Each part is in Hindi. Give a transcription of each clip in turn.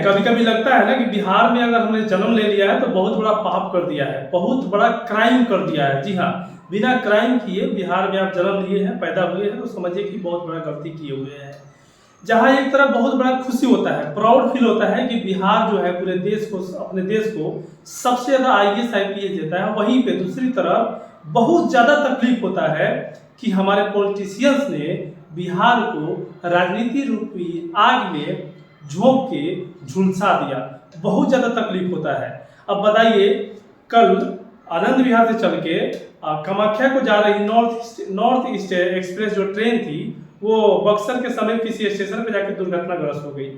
कभी कभी लगता है ना कि बिहार में अगर हमने जन्म ले लिया है तो बहुत बड़ा पाप कर दिया है, बहुत बड़ा क्राइम कर दिया है। जी हाँ, बिना क्राइम किए बिहार में आप जन्म लिए हैं, पैदा हुए हैं, तो समझिए कि बहुत बड़ा गलती किए हुए हैं। जहाँ एक तरफ बहुत बड़ा खुशी होता है, प्राउड फील होता है कि बिहार जो है पूरे देश को, अपने देश को सबसे ज़्यादा IAS IPS देता है, वहीं पे दूसरी तरफ बहुत ज़्यादा तकलीफ होता है कि हमारे पॉलिटिशियंस ने बिहार को राजनीति रूपी आग में झोंक के झुलसा दिया। बहुत ज़्यादा तकलीफ होता है। अब बताइए, कल आनंद विहार से चल के कामाख्या को जा रही नॉर्थ ईस्ट एक्सप्रेस जो ट्रेन थी, वो बक्सर के समीप किसी स्टेशन पे जाकर दुर्घटनाग्रस्त हो गई।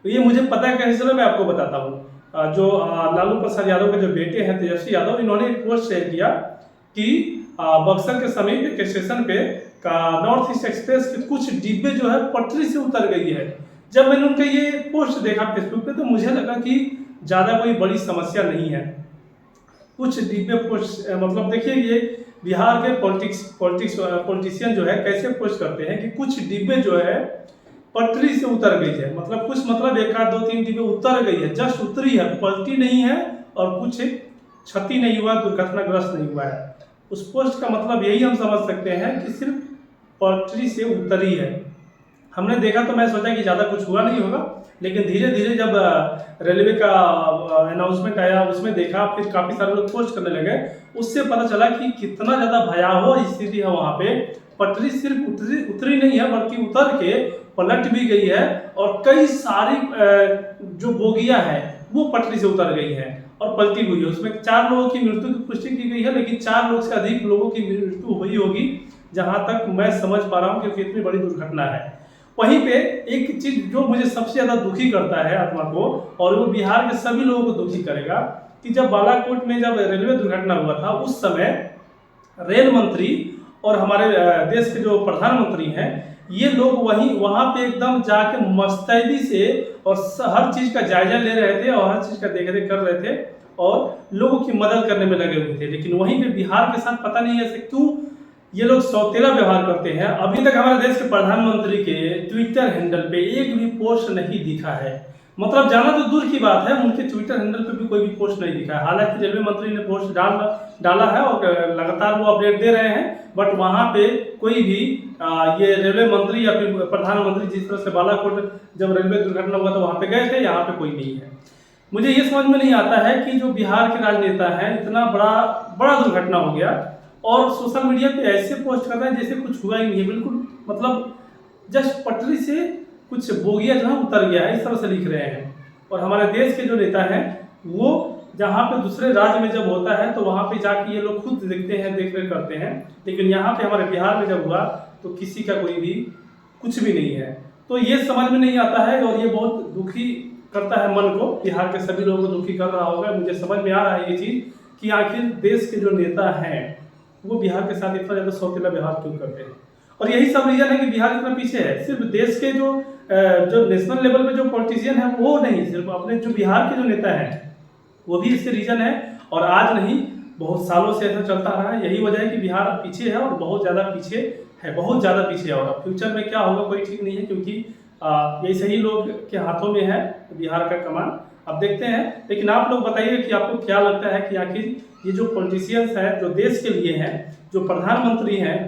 तो ये मुझे पता कैसे चला, मैं आपको बताता हूँ। जो लालू प्रसाद यादव के जो बेटे हैं तेजस्वी यादव, इन्होंने एक पोस्ट शेयर किया कि बक्सर के समीप एक स्टेशन पे नॉर्थ ईस्ट एक्सप्रेस के कुछ डिब्बे जो है पटरी से उतर गई है। जब मैंने उनका ये पोस्ट देखा फेसबुक पे तो मुझे लगा कि ज़्यादा कोई बड़ी समस्या नहीं है। कुछ डिब्बे पोस्ट, मतलब देखिए ये बिहार के पॉलिटिशियन जो है कैसे पोस्ट करते हैं कि कुछ डिब्बे जो है पटरी से उतर गई है। मतलब कुछ, मतलब एक आध 2-3 डिब्बे उतर गई है, जस्ट उतरी है, पलटी नहीं है और कुछ क्षति नहीं हुआ, दुर्घटनाग्रस्त नहीं हुआ है। उस पोस्ट का मतलब यही हम समझ सकते हैं कि सिर्फ पटरी से उतरी है। हमने देखा तो मैं सोचा कि ज़्यादा कुछ हुआ नहीं होगा, लेकिन धीरे धीरे जब रेलवे का अनाउंसमेंट आया उसमें देखा, फिर काफ़ी सारे लोग पोस्ट करने लगे, उससे पता चला कि कितना ज़्यादा भयावह स्थिति है वहाँ पे। पटरी सिर्फ उतरी नहीं है बल्कि उतर के पलट भी गई है और कई सारी जो बोगियाँ हैं वो पटरी से उतर गई हैं और पलटी हुई है। उसमें 4 लोगों की मृत्यु की पुष्टि की गई है, लेकिन 4 लोग से अधिक लोगों की मृत्यु हुई होगी, जहाँ तक मैं समझ पा रहा हूँ कि इतनी बड़ी दुर्घटना है। वहीं पे एक चीज जो मुझे सबसे ज्यादा दुखी करता है आत्मा को, और वो बिहार के सभी लोगों को दुखी करेगा, कि जब बालाकोट में जब रेलवे दुर्घटना हुआ था उस समय रेल मंत्री और हमारे देश के जो प्रधानमंत्री हैं, ये लोग वहां पे एकदम जाके मुस्तैदी से और हर चीज का जायजा ले रहे थे और हर चीज का देखरेख कर रहे थे और लोगों की मदद करने में लगे हुए थे। लेकिन वहीं पे बिहार के साथ पता नहीं ऐसे क्यों ये लोग सौतेला व्यवहार करते हैं। अभी तक हमारे देश के प्रधानमंत्री के ट्विटर हैंडल पे एक भी पोस्ट नहीं दिखा है। मतलब जाना तो दूर की बात है, उनके ट्विटर हैंडल पे भी कोई भी पोस्ट नहीं दिखा है। हालांकि रेलवे मंत्री ने पोस्ट डाला है और लगातार वो अपडेट दे रहे हैं, बट वहां पे कोई भी ये रेलवे मंत्री या फिर प्रधानमंत्री, जिस तरह से बालाकोट जब रेलवे दुर्घटना हुआ तो वहां पे गए थे, यहाँ पे कोई नहीं है। मुझे ये समझ में नहीं आता है कि जो बिहार के राजनेता हैं, इतना बड़ा दुर्घटना हो गया और सोशल मीडिया पे ऐसे पोस्ट कर रहे हैं जैसे कुछ हुआ ही नहीं है। बिल्कुल, मतलब जस्ट पटरी से कुछ बोगिया जो है उतर गया है, इस तरह से लिख रहे हैं। और हमारे देश के जो नेता हैं वो जहाँ पे दूसरे राज्य में जब होता है तो वहाँ पे जाके ये लोग खुद देखते हैं, देख रेख करते हैं, लेकिन यहाँ पे हमारे बिहार में जब हुआ तो किसी का कोई भी कुछ भी नहीं है। तो ये समझ में नहीं आता है और ये बहुत दुखी करता है मन को। बिहार के सभी लोगों को दुखी कर रहा होगा। मुझे समझ में आ रहा है ये चीज़ कि आखिर देश के जो नेता हैं वो बिहार के साथ इतना ज़्यादा सौतेला व्यवहार क्यों करते हैं। और यही सब रीजन है कि बिहार इतना पीछे है। सिर्फ देश के जो नेशनल लेवल पे जो पॉलिटिशियन है वो नहीं, सिर्फ अपने जो बिहार के जो नेता हैं वो भी इसके रीजन है। और आज नहीं, बहुत सालों से ऐसा चलता रहा है। यही वजह है कि बिहार पीछे है और बहुत ज़्यादा पीछे है, बहुत ज़्यादा पीछे है। और फ्यूचर में क्या होगा कोई ठीक नहीं है, क्योंकि ये सही लोग के हाथों में है बिहार का कमान। अब देखते हैं। लेकिन आप लोग बताइए कि आपको क्या लगता है कि आखिर ये जो पॉलिटिशियंस हैं, जो देश के लिए हैं, जो प्रधानमंत्री हैं,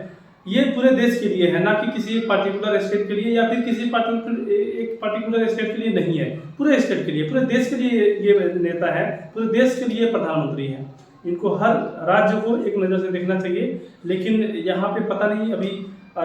ये पूरे देश के लिए है, ना कि किसी एक पार्टिकुलर स्टेट के लिए या फिर किसी एक पार्टिकुलर स्टेट के लिए नहीं है, पूरे स्टेट के लिए, पूरे देश के लिए ये नेता है, पूरे देश के लिए प्रधानमंत्री हैं। इनको हर राज्य को एक नज़र से देखना चाहिए। लेकिन यहाँ पे पता नहीं, अभी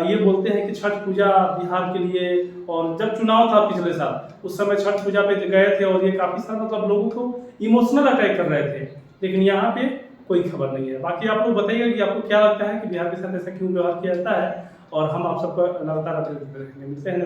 ये बोलते हैं कि छठ पूजा बिहार के लिए, और जब चुनाव था पिछले साल उस समय छठ पूजा पे गए थे और ये काफ़ी सारा मतलब लोगों को इमोशनल अटैक कर रहे थे, लेकिन यहाँ पे कोई खबर नहीं है। बाकी आप लोग बताइएगा कि आपको क्या लगता है कि बिहार के साथ ऐसा क्यों व्यवहार किया जाता है, और हम आप सबको लगातार अपडेट देते रहेंगे। मिलते हैं।